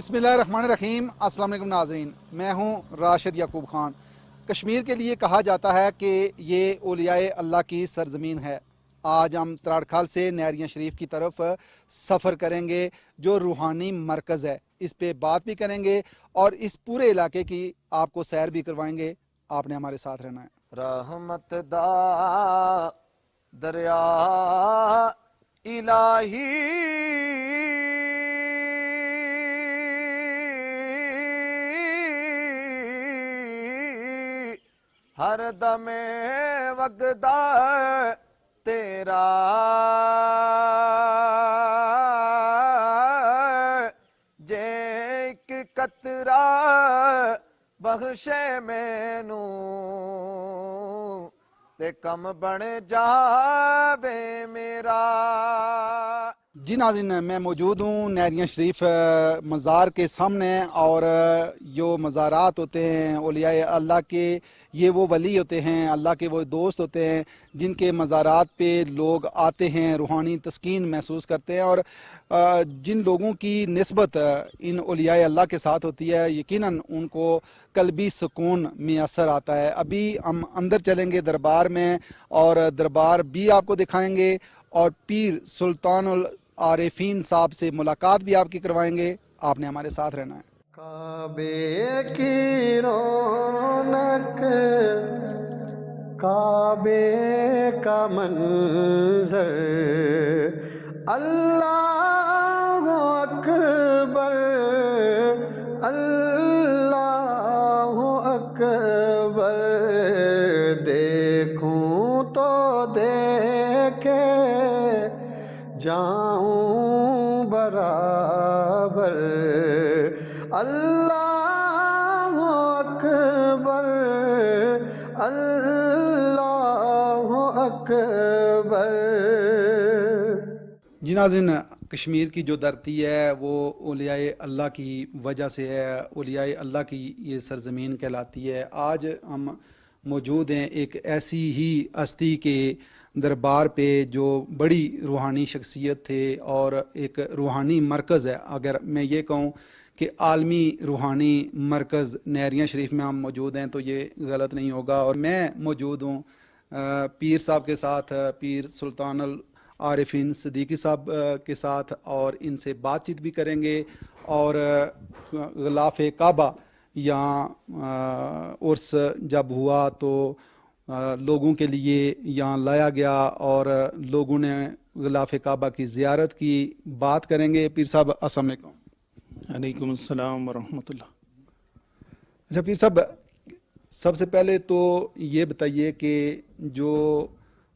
بسم اللہ الرحمن الرحیم۔ السلام علیکم ناظرین، میں ہوں راشد یعقوب خان۔ کشمیر کے لیے کہا جاتا ہے کہ یہ اولیاء اللہ کی سرزمین ہے۔ آج ہم تراڑکھال سے نیریاں شریف کی طرف سفر کریں گے جو روحانی مرکز ہے، اس پہ بات بھی کریں گے اور اس پورے علاقے کی آپ کو سیر بھی کروائیں گے۔ آپ نے ہمارے ساتھ رہنا ہے۔ رحمت دا دریا الہی ہر دم وگدا تیرا جے ایک قطرہ بخشے مینوں تے کم بن جاوے میرا۔ جی ناظرین، میں موجود ہوں نیریاں شریف مزار کے سامنے، اور جو مزارات ہوتے ہیں اولیاء اللہ کے، یہ وہ ولی ہوتے ہیں، اللہ کے وہ دوست ہوتے ہیں جن کے مزارات پہ لوگ آتے ہیں، روحانی تسکین محسوس کرتے ہیں، اور جن لوگوں کی نسبت ان اولیاء اللہ کے ساتھ ہوتی ہے یقیناً ان کو قلبی سکون میسر آتا ہے۔ ابھی ہم اندر چلیں گے دربار میں، اور دربار بھی آپ کو دکھائیں گے، اور پیر سلطان العارفین صاحب سے ملاقات بھی آپ کی کروائیں گے۔ آپ نے ہمارے ساتھ رہنا ہے۔ کعبے کی رونق، کعبے کا منظر، اللہ اکبر اللہ اکبر، دیکھوں تو دیکھے جاؤں برابر، اللہ اکبر اللہ اکبر۔ جی ناظرین، کشمیر کی جو دھرتی ہے وہ اولیاء اللہ کی وجہ سے ہے، اولیاء اللہ کی یہ سرزمین کہلاتی ہے۔ آج ہم موجود ہیں ایک ایسی ہی ہستی کے دربار پہ جو بڑی روحانی شخصیت تھے اور ایک روحانی مرکز ہے۔ اگر میں یہ کہوں کہ عالمی روحانی مرکز نیریاں شریف میں ہم موجود ہیں تو یہ غلط نہیں ہوگا، اور میں موجود ہوں پیر صاحب کے ساتھ، پیر سلطان العارفین صدیقی صاحب کے ساتھ، اور ان سے بات چیت بھی کریں گے، اور غلاف کعبہ یہاں عرس جب ہوا تو لوگوں کے لیے یہاں لایا گیا اور لوگوں نے غلاف کعبہ کی زیارت کی۔ بات کریں گے۔ پیر صاحب السلام علیکم۔ علیکم السلام ورحمۃ اللہ۔ اچھا پیر صاحب، سب سے پہلے تو یہ بتائیے کہ جو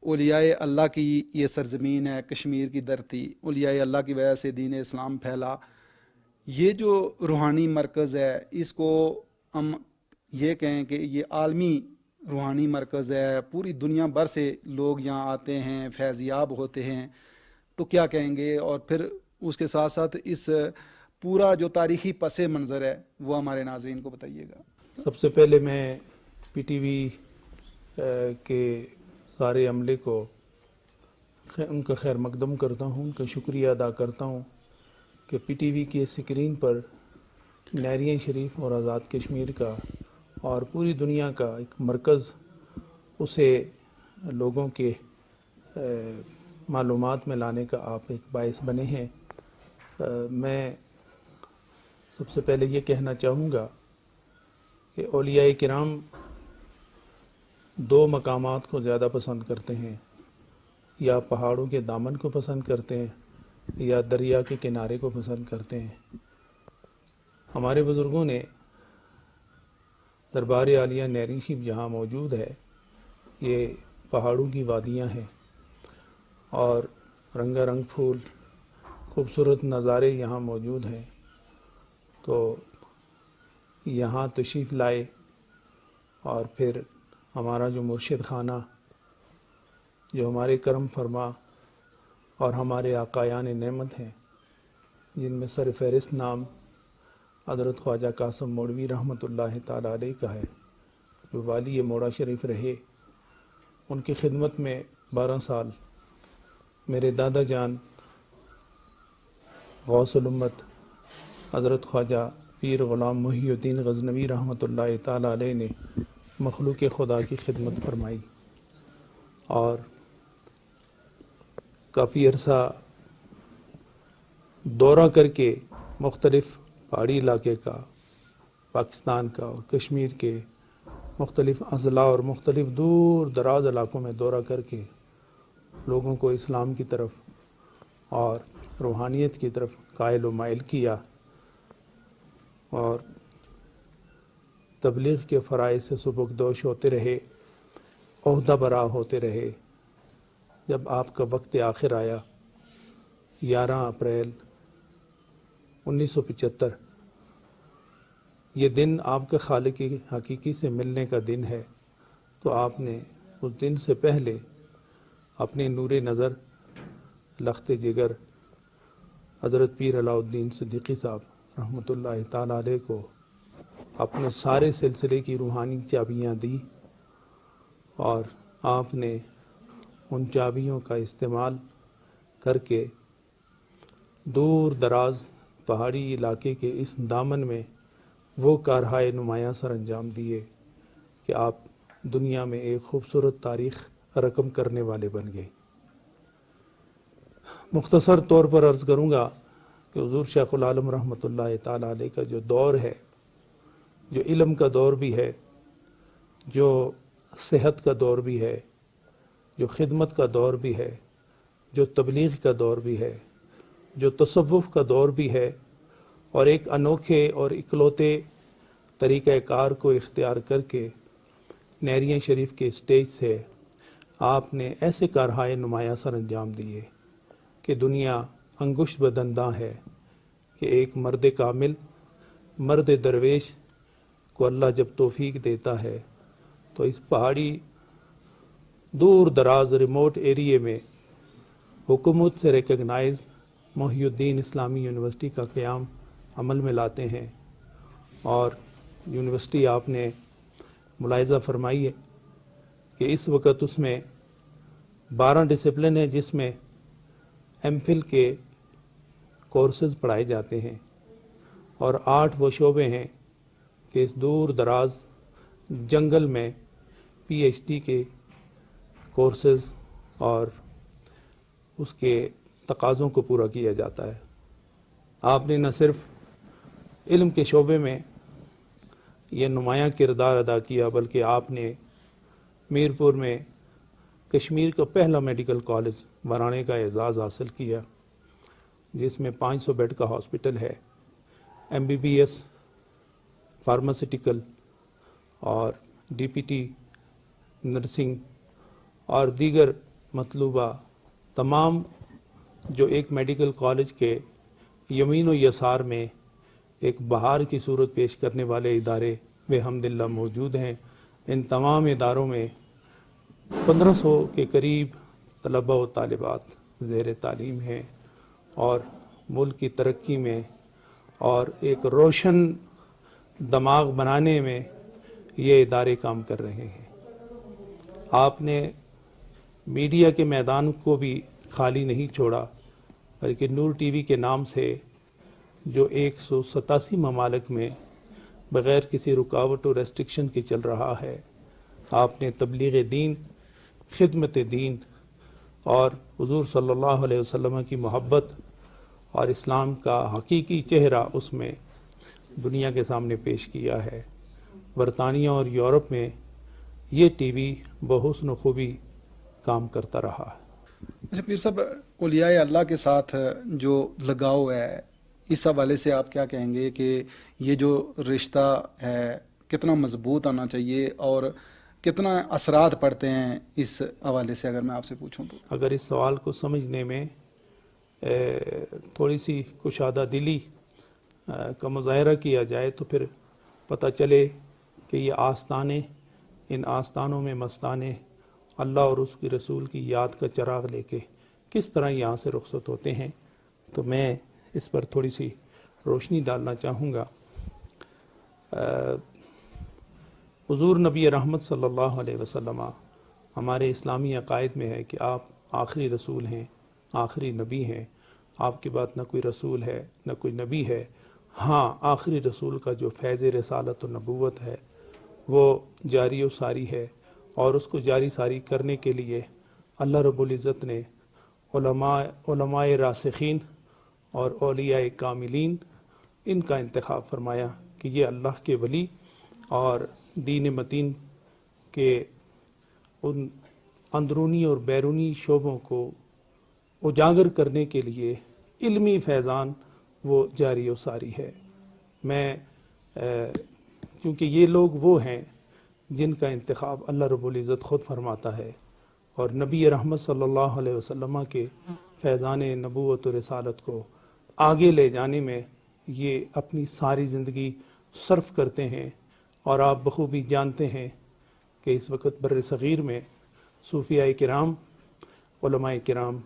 اولیاء اللہ کی یہ سرزمین ہے، کشمیر کی دھرتی، اولیاء اللہ کی وجہ سے دین اسلام پھیلا، یہ جو روحانی مرکز ہے اس کو ہم یہ کہیں کہ یہ عالمی روحانی مرکز ہے، پوری دنیا بھر سے لوگ یہاں آتے ہیں، فیض یاب ہوتے ہیں، تو کیا کہیں گے؟ اور پھر اس کے ساتھ ساتھ اس پورا جو تاریخی پس منظر ہے وہ ہمارے ناظرین کو بتائیے گا۔ سب سے پہلے میں پی ٹی وی کے سارے عملے کو ان کا خیر مقدم کرتا ہوں، ان کا شکریہ ادا کرتا ہوں کہ پی ٹی وی کی اسکرین پر نیریاں شریف اور آزاد کشمیر کا اور پوری دنیا کا ایک مرکز، اسے لوگوں کے معلومات میں لانے کا آپ ایک باعث بنے ہیں۔ میں سب سے پہلے یہ کہنا چاہوں گا کہ اولیاء کرام دو مقامات کو زیادہ پسند کرتے ہیں، یا پہاڑوں کے دامن کو پسند کرتے ہیں یا دریا کے کنارے کو پسند کرتے ہیں۔ ہمارے بزرگوں نے دربار عالیہ نیری شریف جہاں موجود ہے، یہ پہاڑوں کی وادیاں ہیں اور رنگا رنگ پھول، خوبصورت نظارے یہاں موجود ہیں، تو یہاں تشریف لائے اور پھر ہمارا جو مرشد خانہ، جو ہمارے کرم فرما اور ہمارے آقایان نعمت ہیں، جن میں سر فہرست نام حضرت خواجہ قاسم مولوی رحمۃ اللہ تعالیٰ علیہ کا ہے، جو والی موڑا شریف رہے۔ ان کی خدمت میں 12 سال میرے دادا جان غوث الامت حضرت خواجہ پیر غلام محی الدین غزنوی رحمۃ اللہ تعالی علیہ نے مخلوق خدا کی خدمت فرمائی اور کافی عرصہ دورہ کر کے مختلف پہاڑی علاقے کا، پاکستان کا اور کشمیر کے مختلف اضلاع اور مختلف دور دراز علاقوں میں دورہ کر کے لوگوں کو اسلام کی طرف اور روحانیت کی طرف قائل و مائل کیا اور تبلیغ کے فرائض سے سبکدوش ہوتے رہے، عہدہ برا ہوتے رہے۔ جب آپ کا وقت آخر آیا 11 اپریل 1975، یہ دن آپ کے خالق حقیقی سے ملنے کا دن ہے، تو آپ نے اس دن سے پہلے اپنے نور نظر لخت جگر حضرت پیر علاء الدین صدیقی صاحب رحمۃ اللہ تعالی علیہ کو اپنے سارے سلسلے کی روحانی چابیاں دی اور آپ نے ان چابیوں کا استعمال کر کے دور دراز پہاڑی علاقے کے اس دامن میں وہ کارہائے نمایاں سر انجام دیے کہ آپ دنیا میں ایک خوبصورت تاریخ رقم کرنے والے بن گئے۔ مختصر طور پر عرض کروں گا کہ حضور شیخ العالم رحمۃ اللہ تعالی علیہ کا جو دور ہے، جو علم کا دور بھی ہے، جو صحت کا دور بھی ہے، جو خدمت کا دور بھی ہے، جو تبلیغ کا دور بھی ہے، جو تصوف کا دور بھی ہے، اور ایک انوکھے اور اکلوتے طریقہ کار کو اختیار کر کے نیریاں شریف کے اسٹیج سے آپ نے ایسے کارہائے نمایاں سر انجام دیے کہ دنیا انگشت بدنداں ہے کہ ایک مرد کامل، مرد درویش کو اللہ جب توفیق دیتا ہے تو اس پہاڑی دور دراز ریموٹ ایریے میں حکومت سے ریکگنائز محی الدین اسلامی یونیورسٹی کا قیام عمل میں لاتے ہیں۔ اور یونیورسٹی آپ نے ملاحظہ فرمائی ہے کہ اس وقت اس میں 12 ڈسپلن ہیں جس میں ایم فل کے کورسز پڑھائے جاتے ہیں، اور 8 وہ شعبے ہیں کہ اس دور دراز جنگل میں پی ایچ ڈی کے کورسز اور اس کے تقاضوں کو پورا کیا جاتا ہے۔ آپ نے نہ صرف علم کے شعبے میں یہ نمایاں کردار ادا کیا، بلکہ آپ نے میرپور میں کشمیر کا پہلا میڈیکل کالج بنانے کا اعزاز حاصل کیا، جس میں 500 بیڈ کا ہاسپٹل ہے، MBBS فارماسیٹیکل اور DPT نرسنگ اور دیگر مطلوبہ تمام جو ایک میڈیکل کالج کے یمین و یسار میں ایک بہار کی صورت پیش کرنے والے ادارے بحمداللہ موجود ہیں۔ ان تمام اداروں میں 1500 کے قریب طلبہ و طالبات زیر تعلیم ہیں اور ملک کی ترقی میں اور ایک روشن دماغ بنانے میں یہ ادارے کام کر رہے ہیں۔ آپ نے میڈیا کے میدان کو بھی خالی نہیں چھوڑا، بلکہ نور ٹی وی کے نام سے جو 187 ممالک میں بغیر کسی رکاوٹ و ریسٹرکشن کے چل رہا ہے، آپ نے تبلیغ دین، خدمت دین اور حضور صلی اللہ علیہ وسلم کی محبت اور اسلام کا حقیقی چہرہ اس میں دنیا کے سامنے پیش کیا ہے۔ برطانیہ اور یورپ میں یہ ٹی وی بحسن خوبی کام کرتا رہا ہے۔ اچھا پیر صاحب، اولیاء اللہ کے ساتھ جو لگاؤ ہے، اس حوالے سے آپ کیا کہیں گے کہ یہ جو رشتہ ہے کتنا مضبوط آنا چاہیے اور کتنا اثرات پڑتے ہیں اس حوالے سے، اگر میں آپ سے پوچھوں تو؟ اگر اس سوال کو سمجھنے میں تھوڑی سی کشادہ دلی کا مظاہرہ کیا جائے تو پھر پتہ چلے کہ یہ آستانے، ان آستانوں میں مستانے اللہ اور اس کی رسول کی یاد کا چراغ لے کے کس طرح یہاں سے رخصت ہوتے ہیں، تو میں اس پر تھوڑی سی روشنی ڈالنا چاہوں گا۔ حضور نبی رحمت صلی اللہ علیہ وسلم ہمارے اسلامی عقائد میں ہے کہ آپ آخری رسول ہیں، آخری نبی ہیں، آپ کے بعد نہ کوئی رسول ہے نہ کوئی نبی ہے، ہاں آخری رسول کا جو فیض رسالت و نبوت ہے وہ جاری و ساری ہے، اور اس کو جاری ساری کرنے کے لیے اللہ رب العزت نے علماء راسخین اور اولیاء کاملین ان کا انتخاب فرمایا کہ یہ اللہ کے ولی اور دین متین کے ان اندرونی اور بیرونی شعبوں کو اجاگر کرنے کے لیے علمی فیضان وہ جاری و ساری ہے۔ میں چونکہ یہ لوگ وہ ہیں جن کا انتخاب اللہ رب العزت خود فرماتا ہے، اور نبی رحمت صلی اللہ علیہ وسلم کے فیضان نبوت و رسالت کو آگے لے جانے میں یہ اپنی ساری زندگی صرف کرتے ہیں۔ اور آپ بخوبی جانتے ہیں کہ اس وقت بر صغیر میں صوفیاء کرام، علماء کرام،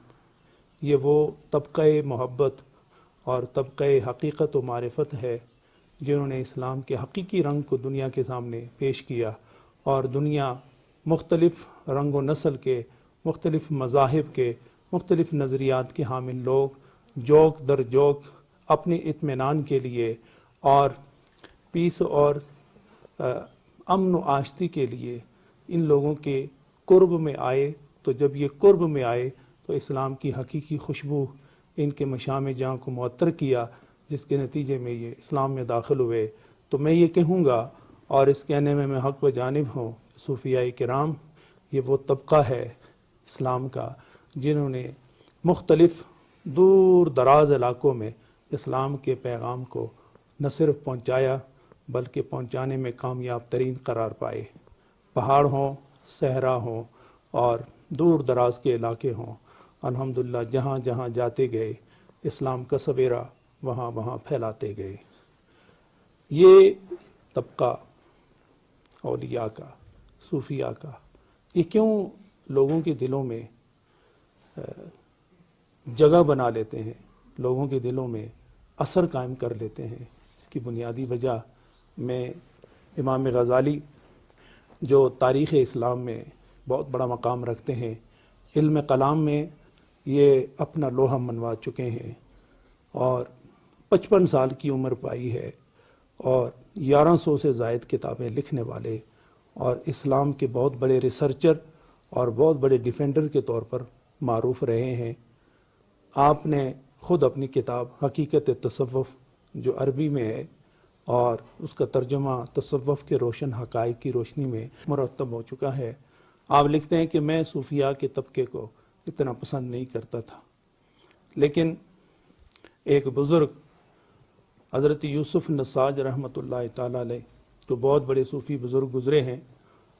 یہ وہ طبقہ محبت اور طبقہ حقیقت و معرفت ہے جنہوں نے اسلام کے حقیقی رنگ کو دنیا کے سامنے پیش کیا، اور دنیا مختلف رنگ و نسل کے، مختلف مذاہب کے، مختلف نظریات کے حامل لوگ جوک در جوک اپنے اطمینان کے لیے اور پیس اور امن و آشتی کے لیے ان لوگوں کے قرب میں آئے۔ تو جب یہ قرب میں آئے تو اسلام کی حقیقی خوشبو ان کے مشام جاں کو معطر کیا، جس کے نتیجے میں یہ اسلام میں داخل ہوئے۔ تو میں یہ کہوں گا، اور اس کہنے میں حق بجانب ہوں، صوفیاء کرام یہ وہ طبقہ ہے اسلام کا جنہوں نے مختلف دور دراز علاقوں میں اسلام کے پیغام کو نہ صرف پہنچایا بلکہ پہنچانے میں کامیاب ترین قرار پائے۔ پہاڑ ہوں، صحرا ہوں اور دور دراز کے علاقے ہوں، الحمدللہ جہاں جہاں جاتے گئے اسلام کا سویرا وہاں وہاں پھیلاتے گئے۔ یہ طبقہ اولیاء کا، صوفیاء کا، یہ کیوں لوگوں کے دلوں میں جگہ بنا لیتے ہیں، لوگوں کے دلوں میں اثر قائم کر لیتے ہیں؟ اس کی بنیادی وجہ میں امام غزالی جو تاریخ اسلام میں بہت بڑا مقام رکھتے ہیں، علم کلام میں یہ اپنا لوہا منوا چکے ہیں، اور 55 سال کی عمر پائی ہے، اور 1100 سے زائد کتابیں لکھنے والے، اور اسلام کے بہت بڑے ریسرچر اور بہت بڑے ڈیفینڈر کے طور پر معروف رہے ہیں۔ آپ نے خود اپنی کتاب حقیقت تصوف جو عربی میں ہے اور اس کا ترجمہ تصوف کے روشن حقائق کی روشنی میں مرتب ہو چکا ہے، آپ لکھتے ہیں کہ میں صوفیاء کے طبقے کو اتنا پسند نہیں کرتا تھا، لیکن ایک بزرگ حضرت یوسف نساج رحمۃ اللہ تعالی علیہ جو بہت بڑے صوفی بزرگ گزرے ہیں،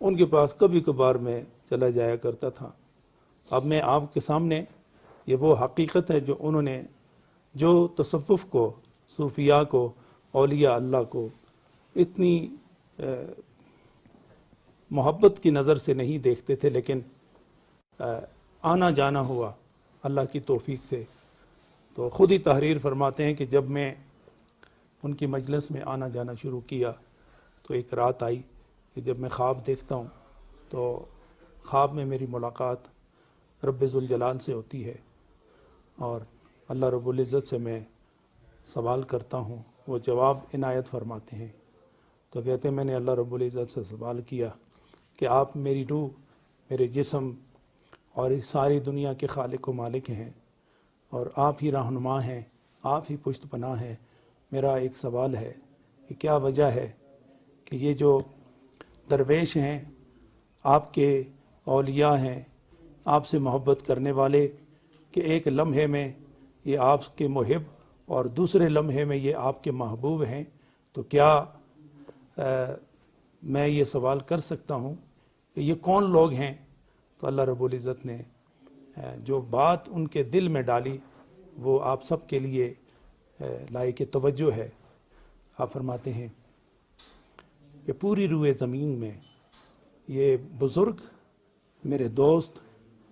ان کے پاس کبھی کبھار میں چلا جایا کرتا تھا۔ اب میں آپ کے سامنے یہ وہ حقیقت ہے جو انہوں نے، جو تصوف کو، صوفیاء کو، اولیاء اللہ کو اتنی محبت کی نظر سے نہیں دیکھتے تھے، لیکن آنا جانا ہوا اللہ کی توفیق سے، تو خود ہی تحریر فرماتے ہیں کہ جب میں ان کی مجلس میں آنا جانا شروع کیا تو ایک رات آئی کہ جب میں خواب دیکھتا ہوں تو خواب میں میری ملاقات رب ذوالجلال سے ہوتی ہے، اور اللہ رب العزت سے میں سوال کرتا ہوں، وہ جواب عنایت فرماتے ہیں۔ تو کہتے ہیں میں نے اللہ رب العزت سے سوال کیا کہ آپ میری روح، میرے جسم اور اس ساری دنیا کے خالق و مالک ہیں، اور آپ ہی رہنما ہیں، آپ ہی پشت پناہ ہیں۔ میرا ایک سوال ہے کہ کیا وجہ ہے کہ یہ جو درویش ہیں، آپ کے اولیاء ہیں، آپ سے محبت کرنے والے، کہ ایک لمحے میں یہ آپ کے محب اور دوسرے لمحے میں یہ آپ کے محبوب ہیں، تو کیا میں یہ سوال کر سکتا ہوں کہ یہ کون لوگ ہیں؟ تو اللہ رب العزت نے جو بات ان کے دل میں ڈالی وہ آپ سب کے لیے لائق توجہ ہے۔ آپ فرماتے ہیں کہ پوری روئے زمین میں یہ بزرگ میرے دوست،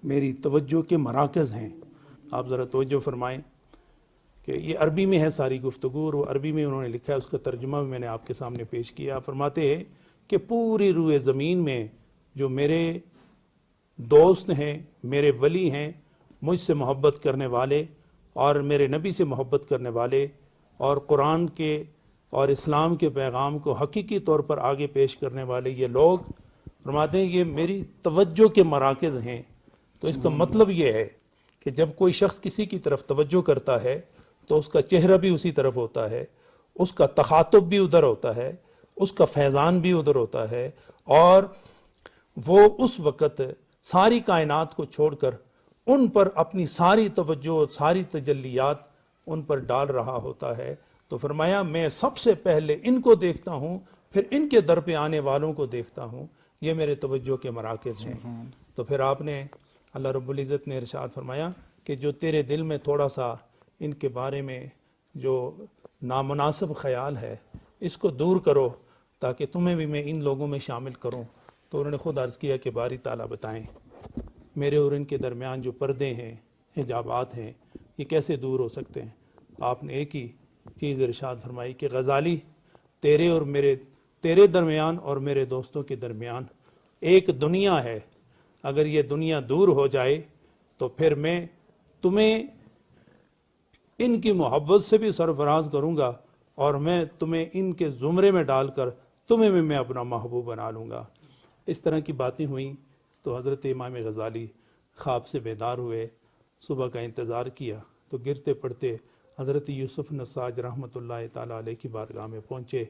میری توجہ کے مراکز ہیں۔ آپ ذرا توجہ فرمائیں کہ یہ عربی میں ہے ساری گفتگو، اور وہ عربی میں انہوں نے لکھا ہے، اس کا ترجمہ بھی میں نے آپ کے سامنے پیش کیا۔ آپ فرماتے ہیں کہ پوری روئے زمین میں جو میرے دوست ہیں، میرے ولی ہیں، مجھ سے محبت کرنے والے اور میرے نبی سے محبت کرنے والے، اور قرآن کے اور اسلام کے پیغام کو حقیقی طور پر آگے پیش کرنے والے یہ لوگ فرماتے ہیں یہ میری توجہ کے مراکز ہیں. تو اس کا مطلب یہ ہے کہ جب کوئی شخص کسی کی طرف توجہ کرتا ہے تو اس کا چہرہ بھی اسی طرف ہوتا ہے، اس کا تخاطب بھی ادھر ہوتا ہے، اس کا فیضان بھی ادھر ہوتا ہے، اور وہ اس وقت ساری کائنات کو چھوڑ کر ان پر اپنی ساری توجہ، ساری تجلیات ان پر ڈال رہا ہوتا ہے. تو فرمایا میں سب سے پہلے ان کو دیکھتا ہوں، پھر ان کے در پہ آنے والوں کو دیکھتا ہوں، یہ میرے توجہ کے مراکز ہیں. تو پھر آپ نے اللہ رب العزت نے ارشاد فرمایا کہ جو تیرے دل میں تھوڑا سا ان کے بارے میں جو نامناسب خیال ہے اس کو دور کرو تاکہ تمہیں بھی میں ان لوگوں میں شامل کروں. تو انہوں نے خود عرض کیا کہ باری تعالیٰ بتائیں میرے اور ان کے درمیان جو پردے ہیں، حجابات ہیں، یہ کیسے دور ہو سکتے ہیں؟ آپ نے ایک ہی چیز ارشاد فرمائی کہ غزالی تیرے درمیان اور میرے دوستوں کے درمیان ایک دنیا ہے، اگر یہ دنیا دور ہو جائے تو پھر میں تمہیں ان کی محبت سے بھی سرفراز کروں گا اور میں تمہیں ان کے زمرے میں ڈال کر تمہیں بھی میں اپنا محبوب بنا لوں گا. اس طرح کی باتیں ہوئیں تو حضرت امام غزالی خواب سے بیدار ہوئے، صبح کا انتظار کیا تو گرتے پڑتے حضرت یوسف نساج رحمۃ اللہ تعالیٰ علیہ کی بارگاہ میں پہنچے.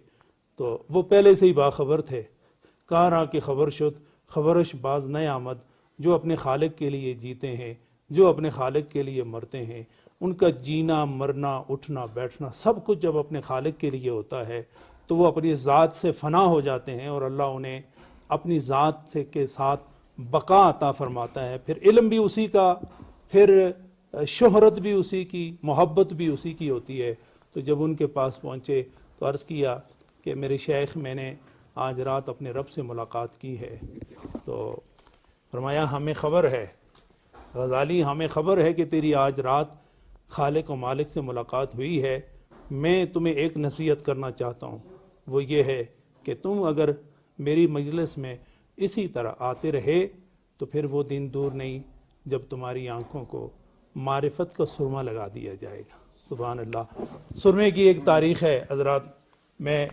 تو وہ پہلے سے ہی باخبر تھے. کہا رہا کہ خبر شد خبرش باز نئے آمد، جو اپنے خالق کے لیے جیتے ہیں، جو اپنے خالق کے لیے مرتے ہیں، ان کا جینا مرنا اٹھنا بیٹھنا سب کچھ جب اپنے خالق کے لیے ہوتا ہے تو وہ اپنی ذات سے فنا ہو جاتے ہیں اور اللہ انہیں اپنی ذات سے کے ساتھ بقا عطا فرماتا ہے. پھر علم بھی اسی کا، پھر شہرت بھی اسی کی، محبت بھی اسی کی ہوتی ہے. تو جب ان کے پاس پہنچے تو عرض کیا کہ میرے شیخ میں نے آج رات اپنے رب سے ملاقات کی ہے. تو فرمایا ہمیں خبر ہے غزالی، ہمیں خبر ہے کہ تیری آج رات خالق و مالک سے ملاقات ہوئی ہے. میں تمہیں ایک نصیحت کرنا چاہتا ہوں، وہ یہ ہے کہ تم اگر میری مجلس میں اسی طرح آتے رہے تو پھر وہ دن دور نہیں جب تمہاری آنکھوں کو معرفت کا سرما لگا دیا جائے گا. سبحان اللہ. سرمے کی ایک تاریخ ہے حضرات، میں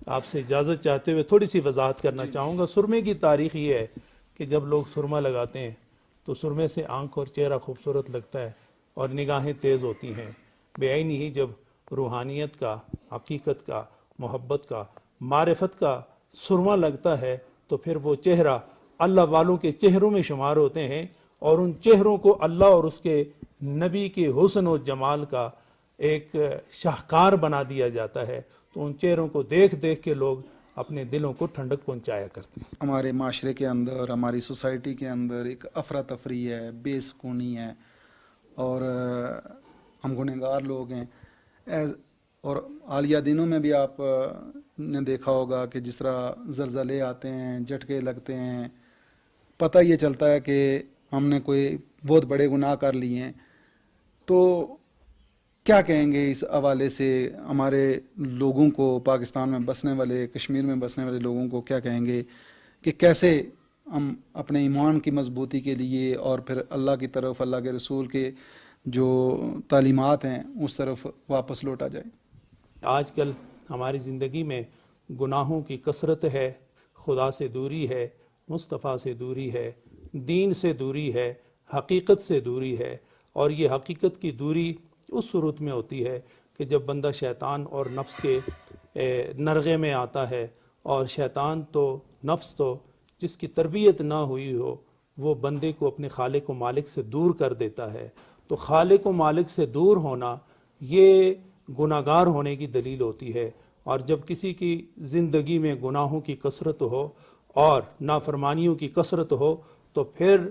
آپ سے اجازت چاہتے ہوئے تھوڑی سی وضاحت کرنا چاہوں گا. سرمے کی تاریخ یہ ہے کہ جب لوگ سرما لگاتے ہیں تو سرمے سے آنکھ اور چہرہ خوبصورت لگتا ہے اور نگاہیں تیز ہوتی ہیں. بے عینی ہی جب روحانیت کا، حقیقت کا، محبت کا، معرفت کا سرما لگتا ہے تو پھر وہ چہرہ اللہ والوں کے چہروں میں شمار ہوتے ہیں اور ان چہروں کو اللہ اور اس کے نبی کے حسن و جمال کا ایک شاہکار بنا دیا جاتا ہے. تو ان چہروں کو دیکھ دیکھ کے لوگ اپنے دلوں کو ٹھنڈک پہنچایا کرتے ہیں. ہمارے معاشرے کے اندر، ہماری سوسائٹی کے اندر ایک افراتفری ہے، بے سکونی ہے، اور ہم گنہگار لوگ ہیں. اور حالیہ دنوں میں بھی آپ نے دیکھا ہوگا کہ جس طرح زلزلے آتے ہیں، جھٹکے لگتے ہیں، پتہ یہ چلتا ہے کہ ہم نے کوئی بہت بڑے گناہ کر لیے ہیں. تو کیا کہیں گے اس حوالے سے ہمارے لوگوں کو، پاکستان میں بسنے والے، کشمیر میں بسنے والے لوگوں کو کیا کہیں گے کہ کیسے ہم اپنے ایمان کی مضبوطی کے لیے اور پھر اللہ کی طرف، اللہ کے رسول کے جو تعلیمات ہیں اس طرف واپس لوٹا جائے؟ آج کل ہماری زندگی میں گناہوں کی کثرت ہے، خدا سے دوری ہے، مصطفیٰ سے دوری ہے، دین سے دوری ہے، حقیقت سے دوری ہے. اور یہ حقیقت کی دوری اس صورت میں ہوتی ہے کہ جب بندہ شیطان اور نفس کے نرغے میں آتا ہے، اور شیطان تو نفس تو جس کی تربیت نہ ہوئی ہو وہ بندے کو اپنے خالق و مالک سے دور کر دیتا ہے. تو خالق و مالک سے دور ہونا یہ گناہگار ہونے کی دلیل ہوتی ہے. اور جب کسی کی زندگی میں گناہوں کی کثرت ہو اور نافرمانیوں کی کثرت ہو تو پھر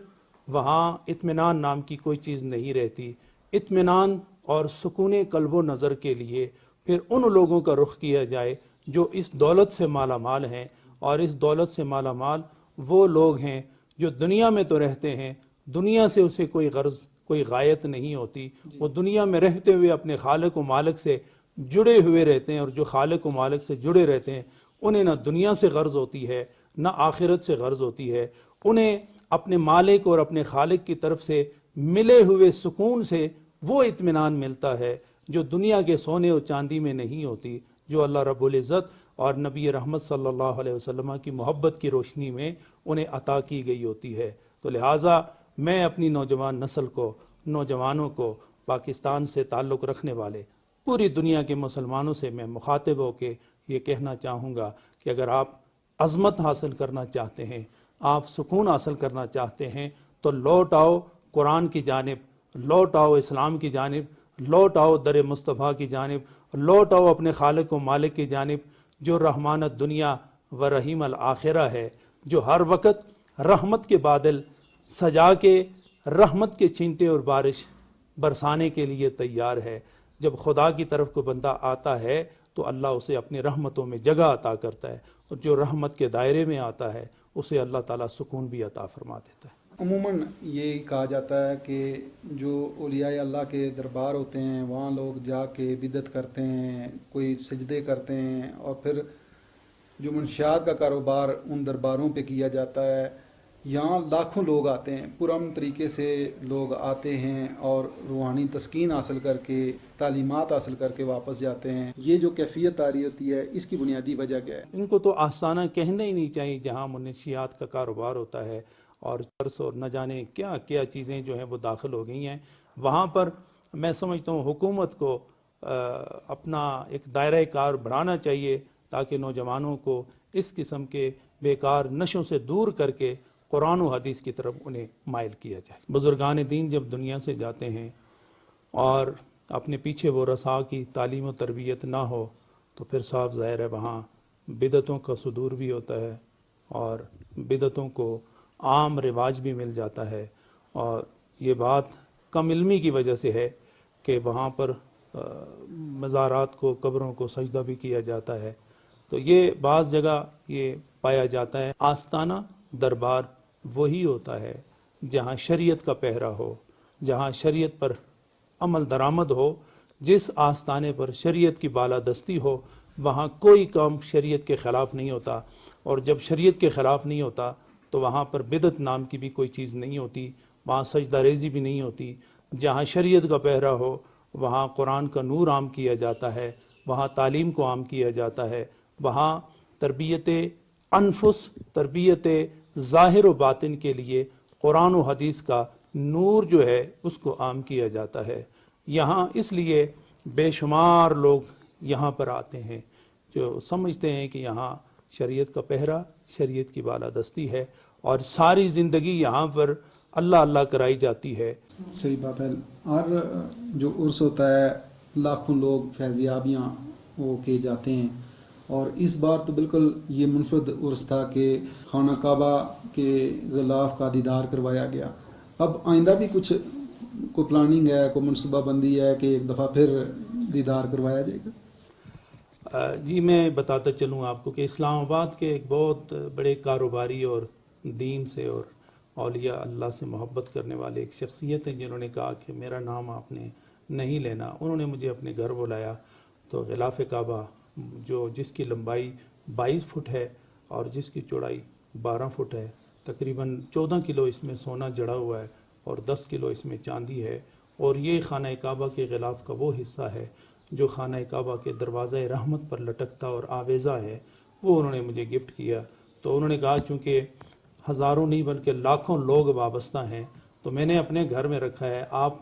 وہاں اطمینان نام کی کوئی چیز نہیں رہتی. اطمینان اور سکون قلب و نظر کے لیے پھر ان لوگوں کا رخ کیا جائے جو اس دولت سے مالا مال ہیں. اور اس دولت سے مالا مال وہ لوگ ہیں جو دنیا میں تو رہتے ہیں، دنیا سے اسے کوئی غرض، کوئی غایت نہیں ہوتی. وہ دنیا میں رہتے ہوئے اپنے خالق و مالک سے جڑے ہوئے رہتے ہیں، اور جو خالق و مالک سے جڑے رہتے ہیں انہیں نہ دنیا سے غرض ہوتی ہے نہ آخرت سے غرض ہوتی ہے. انہیں اپنے مالک اور اپنے خالق کی طرف سے ملے ہوئے سکون سے وہ اطمینان ملتا ہے جو دنیا کے سونے اور چاندی میں نہیں ہوتی، جو اللہ رب العزت اور نبی رحمت صلی اللہ علیہ وسلم کی محبت کی روشنی میں انہیں عطا کی گئی ہوتی ہے۔ تو لہٰذا میں اپنی نوجوان نسل کو، نوجوانوں کو، پاکستان سے تعلق رکھنے والے پوری دنیا کے مسلمانوں سے میں مخاطب ہو کے یہ کہنا چاہوں گا کہ اگر آپ عظمت حاصل کرنا چاہتے ہیں، آپ سکون حاصل کرنا چاہتے ہیں، تو لوٹ آؤ قرآن کی جانب، لوٹ آؤ اسلام کی جانب، لوٹ آؤ در مصطفیٰ کی جانب، لوٹ آؤ اپنے خالق و مالک کی جانب، جو رحمان الدنیا و رحیم الآخرہ ہے، جو ہر وقت رحمت کے بادل سجا کے رحمت کے چھینٹے اور بارش برسانے کے لیے تیار ہے۔ جب خدا کی طرف کو بندہ آتا ہے تو اللہ اسے اپنی رحمتوں میں جگہ عطا کرتا ہے، اور جو رحمت کے دائرے میں آتا ہے اسے اللہ تعالیٰ سکون بھی عطا فرما دیتا ہے۔ عموماً یہ کہا جاتا ہے کہ جو اولیاء اللہ کے دربار ہوتے ہیں وہاں لوگ جا کے بدعت کرتے ہیں، کوئی سجدے کرتے ہیں، اور پھر جو منشیات کا کاروبار ان درباروں پہ کیا جاتا ہے۔ یہاں لاکھوں لوگ آتے ہیں، پرامن طریقے سے لوگ آتے ہیں اور روحانی تسکین حاصل کر کے، تعلیمات حاصل کر کے واپس جاتے ہیں۔ یہ جو کیفیت آ رہی ہوتی ہے، اس کی بنیادی وجہ کیا ہے؟ ان کو تو آستانہ کہنا ہی نہیں چاہیے جہاں منشیات کا کاروبار ہوتا ہے، اور چرس اور نہ جانے کیا کیا چیزیں جو ہیں وہ داخل ہو گئی ہیں وہاں پر۔ میں سمجھتا ہوں حکومت کو اپنا ایک دائرہ کار بڑھانا چاہیے تاکہ نوجوانوں کو اس قسم کے بیکار نشوں سے دور کر کے قرآن و حدیث کی طرف انہیں مائل کیا جائے۔ بزرگان دین جب دنیا سے جاتے ہیں اور اپنے پیچھے وہ رسا کی تعلیم و تربیت نہ ہو تو پھر صاف ظاہر ہے وہاں بدعتوں کا صدور بھی ہوتا ہے، اور بدعتوں کو عام رواج بھی مل جاتا ہے، اور یہ بات کم علمی کی وجہ سے ہے کہ وہاں پر مزارات کو، قبروں کو سجدہ بھی کیا جاتا ہے۔ تو یہ بعض جگہ یہ پایا جاتا ہے۔ آستانہ دربار وہی ہوتا ہے جہاں شریعت کا پہرا ہو، جہاں شریعت پر عمل درآمد ہو، جس آستانے پر شریعت کی بالادستی ہو وہاں کوئی کام شریعت کے خلاف نہیں ہوتا، اور جب شریعت کے خلاف نہیں ہوتا تو وہاں پر بدعت نام کی بھی کوئی چیز نہیں ہوتی، وہاں سجدہ ریزی بھی نہیں ہوتی۔ جہاں شریعت کا پہرا ہو وہاں قرآن کا نور عام کیا جاتا ہے، وہاں تعلیم کو عام کیا جاتا ہے، وہاں تربیت انفس، تربیت ظاہر و باطن کے لیے قرآن و حدیث کا نور جو ہے اس کو عام کیا جاتا ہے۔ یہاں اس لیے بے شمار لوگ یہاں پر آتے ہیں جو سمجھتے ہیں کہ یہاں شریعت کا پہرا، شریعت کی بالادستی ہے، اور ساری زندگی یہاں پر اللہ اللہ کرائی جاتی ہے۔ صحیح بات ہے۔ اور جو عرس ہوتا ہے لاکھوں لوگ فیضیابیاں ہو کے جاتے ہیں، اور اس بار تو بالکل یہ منفرد عرس تھا کہ خانہ کعبہ کے غلاف کا دیدار کروایا گیا۔ اب آئندہ بھی کچھ کوئی پلاننگ ہے، کوئی منصوبہ بندی ہے کہ ایک دفعہ پھر دیدار کروایا جائے گا؟ جی میں بتاتا چلوں آپ کو کہ اسلام آباد کے ایک بہت بڑے کاروباری اور دین سے اور اولیاء اللہ سے محبت کرنے والے ایک شخصیت ہیں جنہوں نے کہا کہ میرا نام آپ نے نہیں لینا۔ انہوں نے مجھے اپنے گھر بلایا تو غلاف کعبہ جس کی لمبائی 22 فٹ ہے اور جس کی چوڑائی 12 فٹ ہے، تقریباً 14 کلو اس میں سونا جڑا ہوا ہے اور 10 کلو اس میں چاندی ہے، اور یہ خانہ کعبہ کے غلاف کا وہ حصہ ہے جو خانہ کعبہ کے دروازہ رحمت پر لٹکتا اور آویزہ ہے، وہ انہوں نے مجھے گفٹ کیا۔ تو انہوں نے کہا چونکہ ہزاروں نہیں بلکہ لاکھوں لوگ وابستہ ہیں تو میں نے اپنے گھر میں رکھا ہے، آپ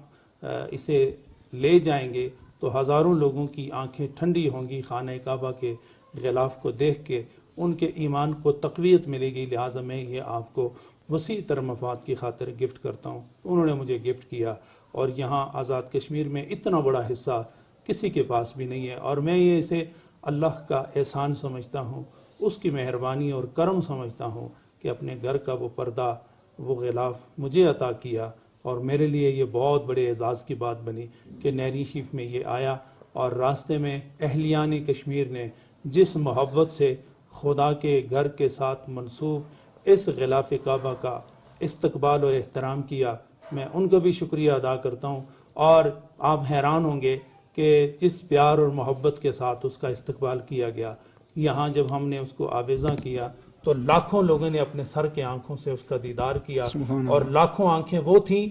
اسے لے جائیں گے تو ہزاروں لوگوں کی آنکھیں ٹھنڈی ہوں گی خانہ کعبہ کے غلاف کو دیکھ کے، ان کے ایمان کو تقویت ملے گی، لہٰذا میں یہ آپ کو وسیع تر مفاد کی خاطر گفٹ کرتا ہوں۔ انہوں نے مجھے گفٹ کیا، اور یہاں آزاد کشمیر میں اتنا بڑا حصہ کسی کے پاس بھی نہیں ہے، اور میں یہ اسے اللہ کا احسان سمجھتا ہوں، اس کی مہربانی اور کرم سمجھتا ہوں کہ اپنے گھر کا وہ پردہ، وہ غلاف مجھے عطا کیا، اور میرے لیے یہ بہت بڑے اعزاز کی بات بنی کہ نہری شریف میں یہ آیا، اور راستے میں اہلیان کشمیر نے جس محبت سے خدا کے گھر کے ساتھ منسوب اس غلاف کعبہ کا استقبال اور احترام کیا، میں ان کا بھی شکریہ ادا کرتا ہوں۔ اور آپ حیران ہوں گے کہ جس پیار اور محبت کے ساتھ اس کا استقبال کیا گیا، یہاں جب ہم نے اس کو آویزاں کیا تو لاکھوں لوگوں نے اپنے سر کے آنکھوں سے اس کا دیدار کیا، اور لاکھوں آنکھیں وہ تھیں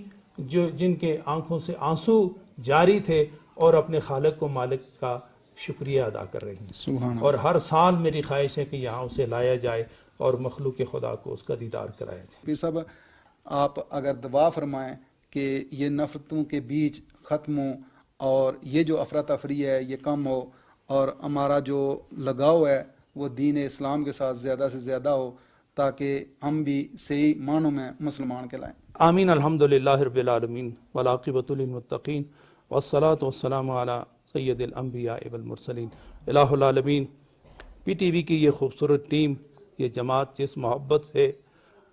جن کے آنکھوں سے آنسو جاری تھے، اور اپنے خالق و مالک کا شکریہ ادا کر رہی ہیں. سبحان اللہ. اور ہر سال میری خواہش ہے کہ یہاں اسے لایا جائے اور مخلوق خدا کو اس کا دیدار کرایا جائے. پیر صاحب آپ اگر دعا فرمائیں کہ یہ نفرتوں کے بیچ ختم ہو اور یہ جو افراتفری ہے یہ کم ہو اور ہمارا جو لگاؤ ہے وہ دین اسلام کے ساتھ زیادہ سے زیادہ ہو تاکہ ہم بھی صحیح معنوں میں مسلمان کہلائیں. آمین. الحمدللہ رب العالمین والعاقبۃ للمتقین والصلاۃ والسلام علی سید الانبیاء والمرسلین. الہ العالمین پی ٹی وی کی یہ خوبصورت ٹیم، یہ جماعت جس محبت سے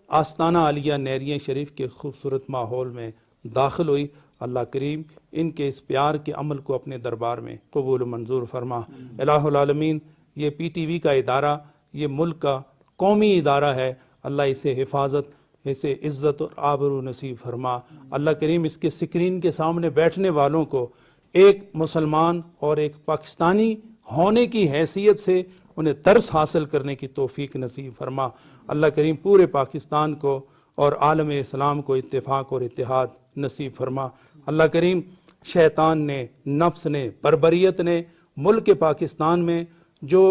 آستانہ عالیہ نیریاں شریف کے خوبصورت ماحول میں داخل ہوئی، اللہ کریم ان کے اس پیار کے عمل کو اپنے دربار میں قبول و منظور فرما. الہ العالمین یہ پی ٹی وی کا ادارہ یہ ملک کا قومی ادارہ ہے، اللہ اسے حفاظت، اسے عزت اور آبرو نصیب فرما. اللہ کریم اس کے سکرین کے سامنے بیٹھنے والوں کو ایک مسلمان اور ایک پاکستانی ہونے کی حیثیت سے انہیں درس حاصل کرنے کی توفیق نصیب فرما. اللہ کریم پورے پاکستان کو اور عالم اسلام کو اتفاق اور اتحاد نصیب فرما. اللہ کریم شیطان نے، نفس نے، بربریت نے ملک پاکستان میں جو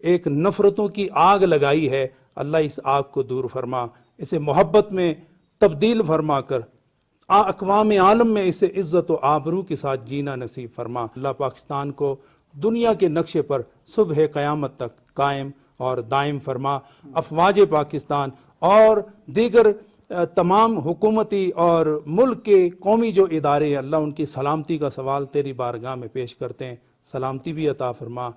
ایک نفرتوں کی آگ لگائی ہے، اللہ اس آگ کو دور فرما، اسے محبت میں تبدیل فرما کر اقوام عالم میں اسے عزت و آبرو کے ساتھ جینا نصیب فرما. اللہ پاکستان کو دنیا کے نقشے پر صبح قیامت تک قائم اور دائم فرما. افواج پاکستان اور دیگر تمام حکومتی اور ملک کے قومی جو ادارے ہیں، اللہ ان کی سلامتی کا سوال تیری بارگاہ میں پیش کرتے ہیں. سلامتی بھی عطا فرما،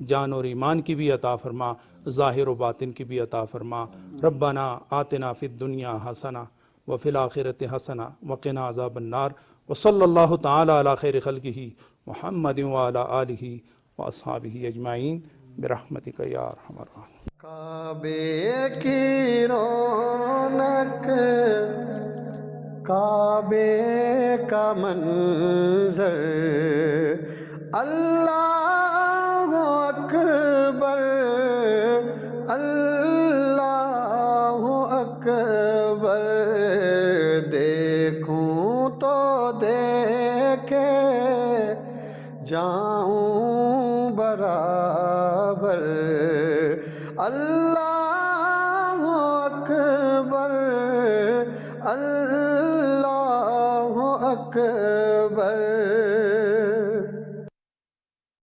جان اور ایمان کی بھی عطا فرما، ظاہر و باطن کی بھی عطا فرما. ربنا آتنا فی الدنیا حسنہ وفی الآخرۃ حسنہ وقنا عذاب النار. وصلی اللہ تعالی علی خیر خلقہ محمد وعلی آلہ واصحابہ اجمعین برحمتک یا ارحم الراحمین. کعبے کی رونق، کعبے کا منظر، اللہ اکبر، اللہ اکبر. دیکھوں تو دیکھے جاؤں برابر، اللہ اکبر، اللہ اکبر.